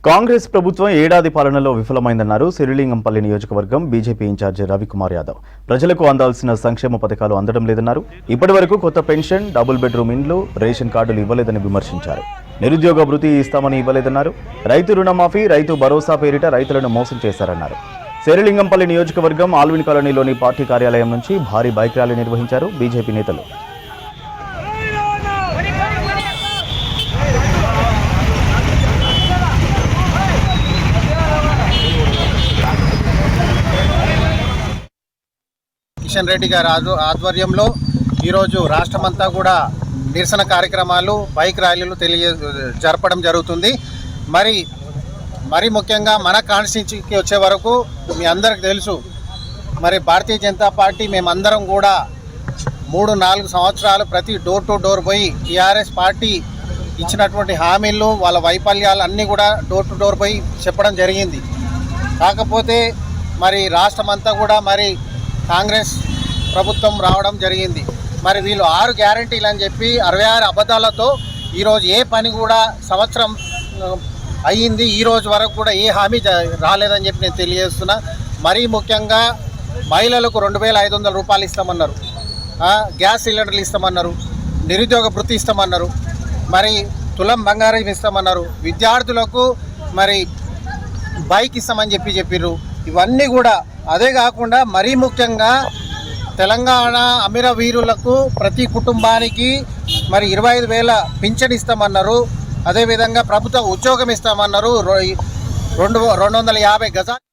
కాంగ్రెస్ ప్రభుత్వం ఏడాది పాలనలో విఫలమైందన్నారు సిరిలింగంపల్లి నియోజకవర్గం బీజేపీ ఇన్ఛార్జి రవికుమార్ యాదవ్. ప్రజలకు అందాల్సిన సంక్షేమ పథకాలు అందడం లేదన్నారు. ఇప్పటివరకు కొత్త పెన్షన్, డబుల్ బెడ్రూమ్ ఇండ్లు, రేషన్ కార్డులు ఇవ్వలేదని విమర్శించారు. నిరుద్యోగ భృతి ఇస్తామని ఇవ్వలేదన్నారు. రైతు రుణమాఫీ, రైతు భరోసా పేరిట రైతులను మోసం చేశారన్నారు. సిరిలింగంపల్లి నియోజకవర్గం ఆల్విన్ కాలనీలోని పార్టీ కార్యాలయం నుంచి భారీ బైక్ ర్యాలీ నిర్వహించారు బీజేపీ నేతలు. కిషన్ రెడ్డి గారి ఆధ్వర్యంలో ఈరోజు రాష్ట్రమంతా కూడా నిరసన కార్యక్రమాలు, బైక్ ర్యాలీలు జరపడం జరుగుతుంది. మరి ముఖ్యంగా మన కాన్స్టిట్యూన్సీకి వచ్చే వరకు మీ అందరికి తెలుసు, మరి భారతీయ జనతా పార్టీ మేమందరం కూడా 3-4 సంవత్సరాలు ప్రతి డోర్ టు డోర్ పోయి టీఆర్ఎస్ పార్టీ ఇచ్చినటువంటి హామీలు, వాళ్ళ వైఫల్యాలు అన్నీ కూడా డోర్ టు డోర్ పోయి చెప్పడం జరిగింది. కాకపోతే మరి రాష్ట్రమంతా కూడా మరి కాంగ్రెస్ ప్రభుత్వం రావడం జరిగింది. మరి వీళ్ళు 6 గ్యారంటీలు అని చెప్పి 66 అబద్ధాలతో ఈరోజు ఏ పని కూడా సంవత్సరం అయ్యింది, ఈరోజు వరకు కూడా ఏ హామీ రాలేదని చెప్పి నేను తెలియజేస్తున్నా. మరీ ముఖ్యంగా మహిళలకు 2500 రూపాయలు ఇస్తామన్నారు, గ్యాస్ సిలిండర్లు ఇస్తామన్నారు, నిరుద్యోగ భృతి ఇస్తామన్నారు, మరి తులం బంగారం ఇస్తామన్నారు, విద్యార్థులకు మరి బైక్ ఇస్తామని చెప్పిర్రు. ఇవన్నీ కూడా అదే కాకుండా మరీ ముఖ్యంగా తెలంగాణ అమరవీరులకు ప్రతి కుటుంబానికి మరి 25,000 పింఛన్ ఇస్తామన్నారు. అదేవిధంగా ప్రభుత్వ ఉద్యోగం ఇస్తామన్నారు. 250 గజాలు